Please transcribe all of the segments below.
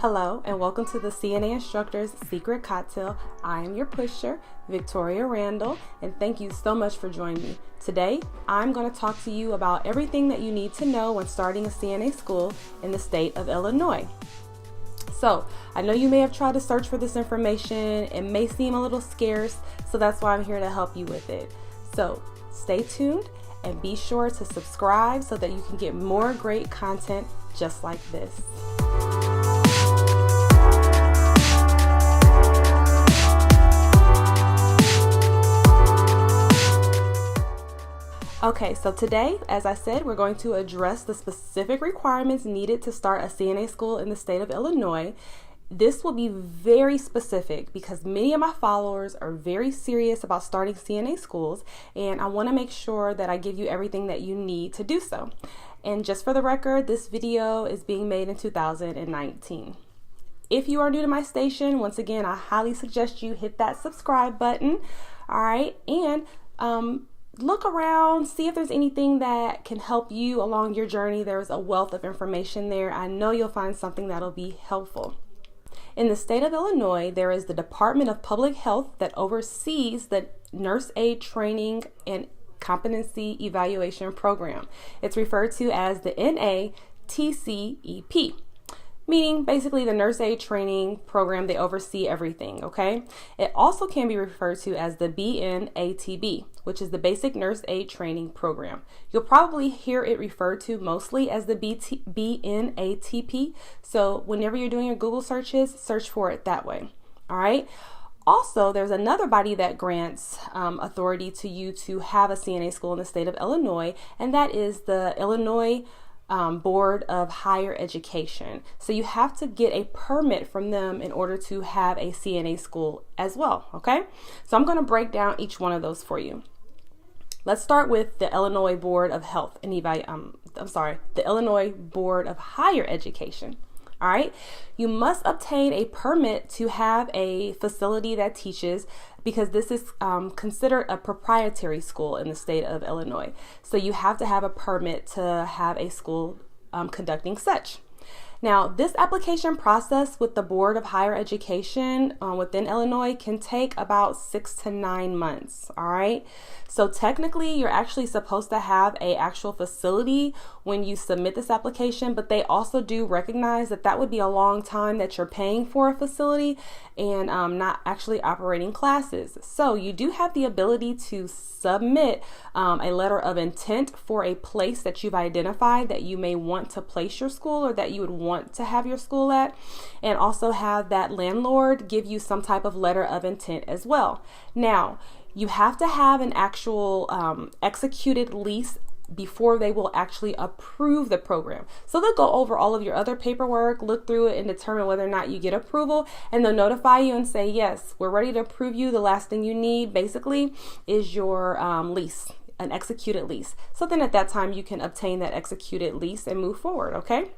Hello and welcome to the CNA Instructor's Secret Cocktail. I am your pusher, Victoria Randall, and thank you so much for joining me. Today, I'm going to talk to you about everything that you need to know when starting a CNA school in the state of Illinois. So, I know you may have tried to search for this information. It may seem a little scarce, so that's why I'm here to help you with it. So, stay tuned and be sure to subscribe so that you can get more great content just like this. Okay, so today, as I said, we're going to address the specific requirements needed to start a CNA school in the state of Illinois. This will be very specific because many of my followers are very serious about starting CNA schools, and I want to make sure that I give you everything that you need to do so. And just for the record, this video is being made in 2019. If you are new to my station, once again, I highly suggest you hit that subscribe button. All right, and look around, see if there's anything that can help you along your journey. There's a wealth of information there. I know you'll find something that'll be helpful. In the state of Illinois, there is the Department of Public Health that oversees the nurse aid training and competency evaluation program. It's referred to as the NATCEP. Meaning basically the nurse aid training program, they oversee everything, okay? It also can be referred to as the BNATB, which is the Basic Nurse Aid Training Program. You'll probably hear it referred to mostly as the BNATP. So whenever you're doing your Google searches, search for it that way, all right? Also, there's another body that grants authority to you to have a CNA school in the state of Illinois, and that is the Illinois Board of Higher Education. So you have to get a permit from them in order to have a CNA school as well, okay? So I'm going to break down each one of those for you. Let's start with the Illinois Board of Health and the Illinois Board of Higher Education. All right, you must obtain a permit to have a facility that teaches, because this is considered a proprietary school in the state of Illinois. So you have to have a permit to have a school conducting such. Now, this application process with the Board of Higher Education within Illinois can take about 6 to 9 months, all right? So technically, you're actually supposed to have an actual facility when you submit this application, but they also do recognize that that would be a long time that you're paying for a facility and not actually operating classes. So you do have the ability to submit a letter of intent for a place that you've identified that you may want to place your school or that you would want to have your school at, and also have that landlord give you some type of letter of intent as well. Now, you have to have an actual executed lease before they will actually approve the program. So they'll go over all of your other paperwork, look through it, and determine whether or not you get approval, and they'll notify you and say, yes, we're ready to approve you. The last thing you need basically is your lease, an executed lease. So then at that time you can obtain that executed lease and move forward, okay?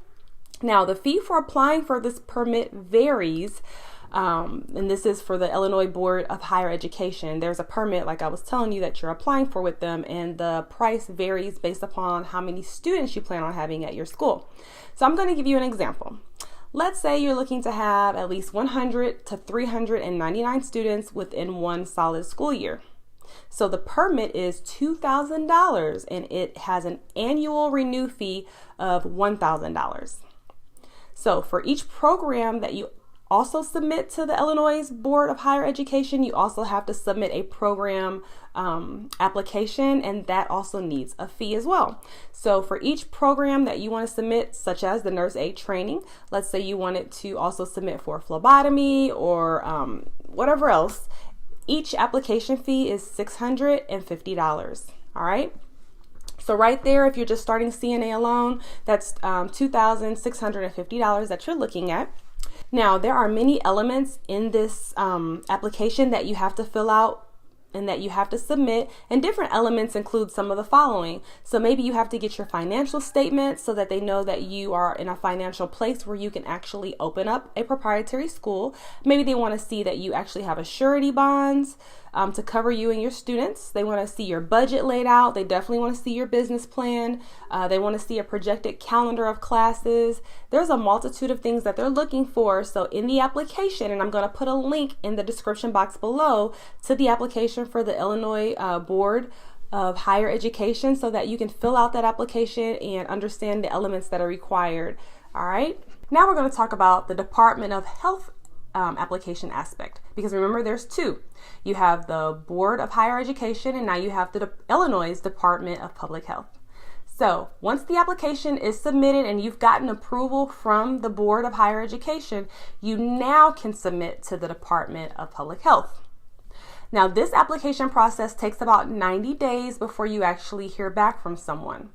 Now, the fee for applying for this permit varies. And this is for the Illinois Board of Higher Education. There's a permit, like I was telling you, that you're applying for with them, and the price varies based upon how many students you plan on having at your school. So I'm going to give you an example. Let's say you're looking to have at least 100 to 399 students within one solid school year. So the permit is $2,000, and it has an annual renew fee of $1,000. So for each program that you also submit to the Illinois Board of Higher Education, you also have to submit a program application, and that also needs a fee as well. So for each program that you want to submit, such as the nurse aid training, let's say you wanted to also submit for phlebotomy or whatever else, each application fee is $650. All right. So right there, if you're just starting CNA alone, that's $2,650 that you're looking at. Now, there are many elements in this application that you have to fill out and that you have to submit, and different elements include some of the following. So maybe you have to get your financial statement so that they know that you are in a financial place where you can actually open up a proprietary school. Maybe they want to see that you actually have a surety bonds to cover you and your students. They want to see your budget laid out. They definitely want to see your business plan. They want to see a projected calendar of classes. There's a multitude of things that they're looking for. So in the application, and I'm going to put a link in the description box below to the application for the Illinois Board of Higher Education, so that you can fill out that application and understand the elements that are required. All right. Now we're going to talk about the Department of Health application aspect, because remember, there's two. You have the Board of Higher Education, and now you have the Illinois Department of Public Health. So once the application is submitted and you've gotten approval from the Board of Higher Education, you now can submit to the Department of Public Health. Now, this application process takes about 90 days before you actually hear back from someone.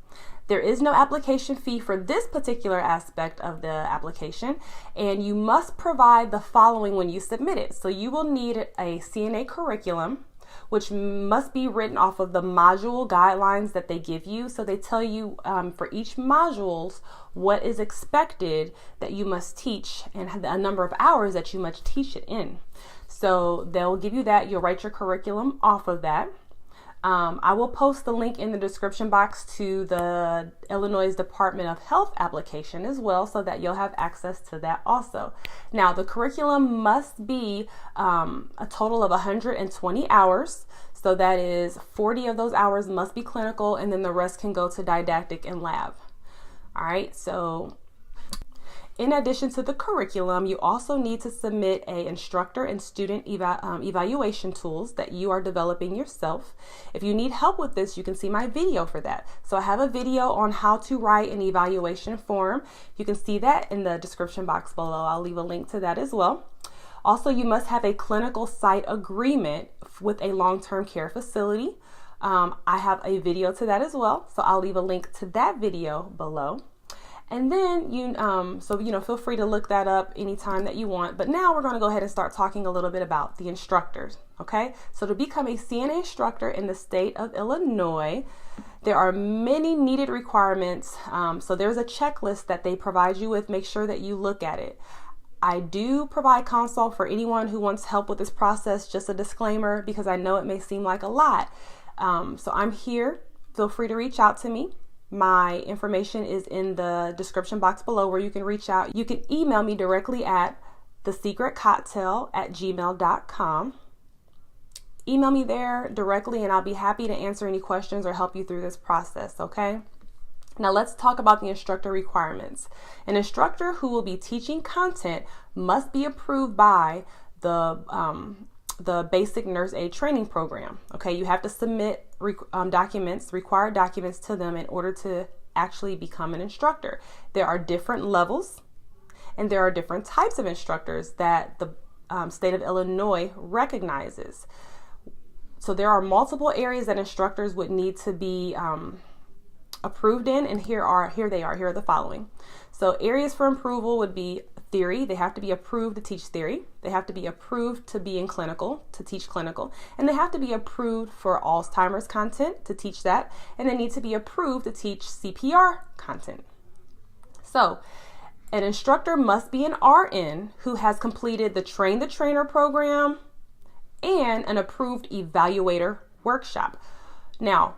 There is no application fee for this particular aspect of the application, and you must provide the following when you submit it. So you will need a CNA curriculum, which must be written off of the module guidelines that they give you. So they tell you for each modules what is expected that you must teach and a number of hours that you must teach it in. So they'll give you that. You'll write your curriculum off of that. I will post the link in the description box to the Illinois Department of Health application as well, so that you'll have access to that also. Now, the curriculum must be a total of 120 hours. So that is 40 of those hours must be clinical, and then the rest can go to didactic and lab. All right, so in addition to the curriculum, you also need to submit an instructor and student evaluation tools that you are developing yourself. If you need help with this, you can see my video for that. So I have a video on how to write an evaluation form. You can see that in the description box below. I'll leave a link to that as well. Also, you must have a clinical site agreement with a long-term care facility. I have a video to that as well, so I'll leave a link to that video below. And then feel free to look that up anytime that you want. But now we're going to go ahead and start talking a little bit about the instructors. Okay, so to become a CNA instructor in the state of Illinois, there are many needed requirements. So there's a checklist that they provide you with. Make sure that you look at it. I do provide consult for anyone who wants help with this process. Just a disclaimer, because I know it may seem like a lot. So I'm here. Feel free to reach out to me. My information is in the description box below where you can reach out. You can email me directly at thesecretcocktail@gmail.com. Email me there directly and I'll be happy to answer any questions or help you through this process, okay? Now let's talk about the instructor requirements. An instructor who will be teaching content must be approved by the basic nurse aid training program. Okay, you have to submit required documents to them in order to actually become an instructor. There are different levels and there are different types of instructors that the state of Illinois recognizes. So there are multiple areas that instructors would need to be approved in, and here are the following. So areas for approval would be theory. They have to be approved to teach theory. They have to be approved to be in clinical, to teach clinical, and they have to be approved for Alzheimer's content to teach that, and they need to be approved to teach CPR content. So an instructor must be an RN who has completed the Train the Trainer program and an approved evaluator workshop. Now,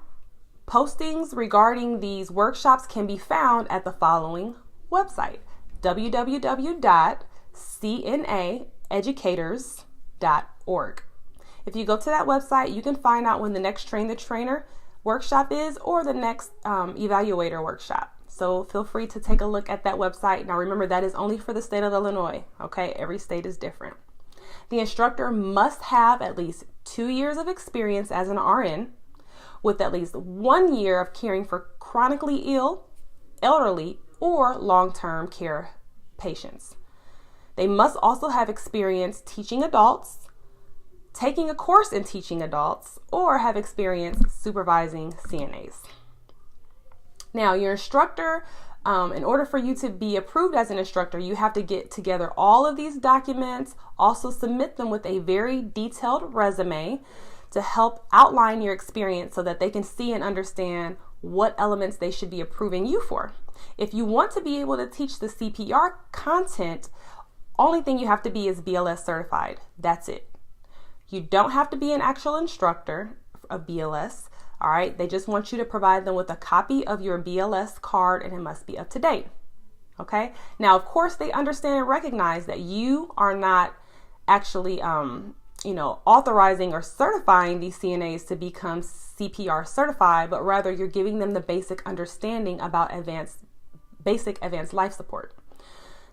postings regarding these workshops can be found at the following website: www.cnaeducators.org. If you go to that website, you can find out when the next Train the Trainer workshop is or the next evaluator workshop. So feel free to take a look at that website. Now remember, that is only for the state of Illinois. Okay, every state is different. The instructor must have at least 2 years of experience as an RN with at least 1 year of caring for chronically ill, elderly, or long-term care patients. They must also have experience teaching adults, taking a course in teaching adults, or have experience supervising CNAs. Now, your instructor, in order for you to be approved as an instructor, you have to get together all of these documents, also submit them with a very detailed resume. to help outline your experience so that they can see and understand what elements they should be approving you for. If you want to be able to teach the CPR content, only thing you have to be is BLS certified. That's it. You don't have to be an actual instructor of BLS. All right. They just want you to provide them with a copy of your BLS card, and it must be up to date. Okay. Now, of course, they understand and recognize that you are not actually, authorizing or certifying these CNAs to become CPR certified, but rather you're giving them the basic understanding about basic advanced life support.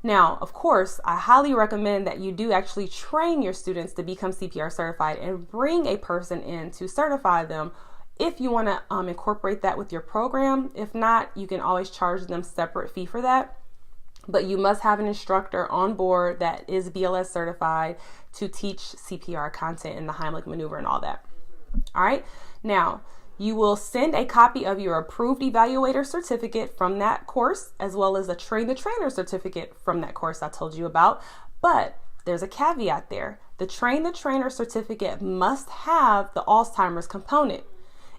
Now, of course, I highly recommend that you do actually train your students to become CPR certified and bring a person in to certify them if you want to incorporate that with your program. If not, you can always charge them separate fee for that. But you must have an instructor on board that is BLS certified to teach CPR content and the Heimlich maneuver and all that. All right. Now, you will send a copy of your approved evaluator certificate from that course, as well as a train the trainer certificate from that course I told you about. But there's a caveat there. The train the trainer certificate must have the Alzheimer's component.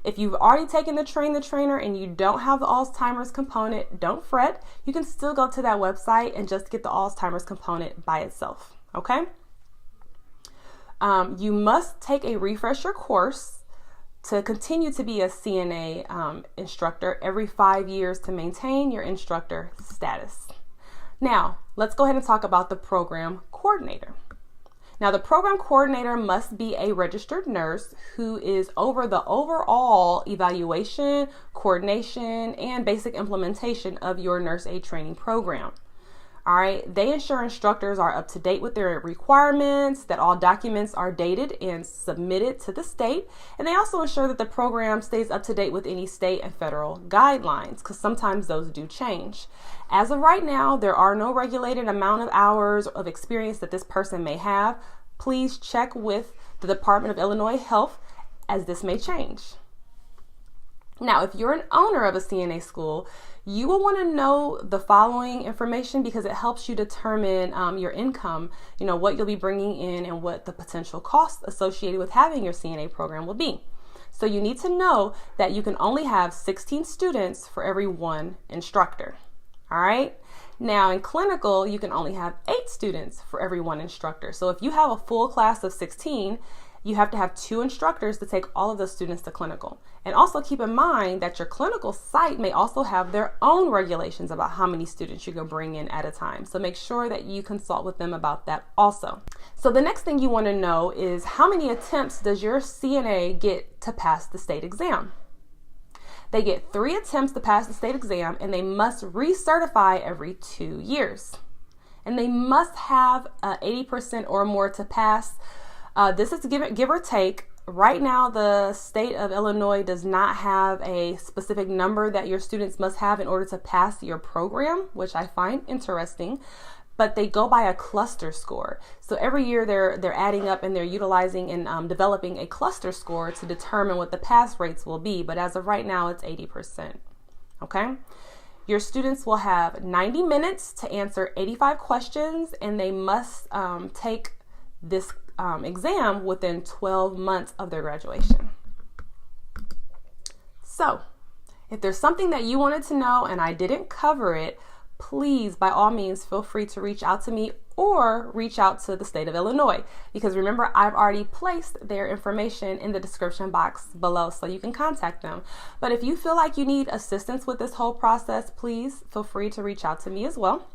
If you've already taken the train the trainer and you don't have the Alzheimer's component, don't fret. You can still go to that website and just get the Alzheimer's component by itself. Okay. You must take a refresher course to continue to be a CNA instructor every 5 years to maintain your instructor status. Now, let's go ahead and talk about the program coordinator. Now, the program coordinator must be a registered nurse who is over the overall evaluation, coordination, and basic implementation of your nurse aid training program. All right, they ensure instructors are up to date with their requirements, that all documents are dated and submitted to the state, and they also ensure that the program stays up to date with any state and federal guidelines, because sometimes those do change. As of right now, there are no regulated amount of hours of experience that this person may have. Please check with the Department of Illinois Health, as this may change. Now, if you're an owner of a CNA school, you will want to know the following information because it helps you determine your income, what you'll be bringing in and what the potential costs associated with having your CNA program will be. So you need to know that you can only have 16 students for every one instructor. All right. Now, in clinical, you can only have 8 students for every one instructor. So if you have a full class of 16, you have to have 2 instructors to take all of those students to clinical. And also keep in mind that your clinical site may also have their own regulations about how many students you can bring in at a time. So make sure that you consult with them about that also. So the next thing you want to know is how many attempts does your CNA get to pass the state exam? They get 3 attempts to pass the state exam, and they must recertify every 2 years. And they must have 80% or more to pass. This is give or take. Right now, the state of Illinois does not have a specific number that your students must have in order to pass your program, which I find interesting, but they go by a cluster score. So every year they're adding up and they're utilizing and developing a cluster score to determine what the pass rates will be. But as of right now, it's 80%. Okay. Your students will have 90 minutes to answer 85 questions, and they must take this exam within 12 months of their graduation. So if there's something that you wanted to know and I didn't cover it, please, by all means, feel free to reach out to me or reach out to the state of Illinois, because remember, I've already placed their information in the description box below so you can contact them. But if you feel like you need assistance with this whole process, please feel free to reach out to me as well.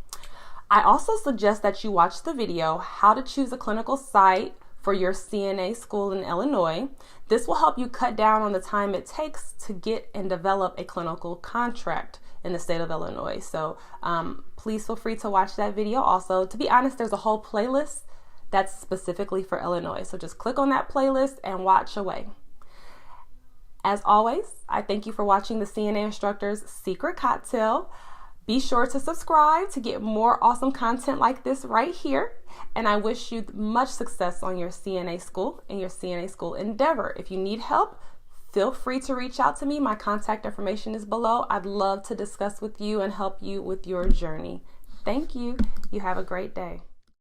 I also suggest that you watch the video, How to Choose a Clinical Site for Your CNA School in Illinois. This will help you cut down on the time it takes to get and develop a clinical contract in the state of Illinois. So please feel free to watch that video. Also, to be honest, there's a whole playlist that's specifically for Illinois. So just click on that playlist and watch away. As always, I thank you for watching the CNA Instructor's Secret Cocktail. Be sure to subscribe to get more awesome content like this right here. And I wish you much success on your CNA school and your CNA school endeavor. If you need help, feel free to reach out to me. My contact information is below. I'd love to discuss with you and help you with your journey. Thank you. You have a great day.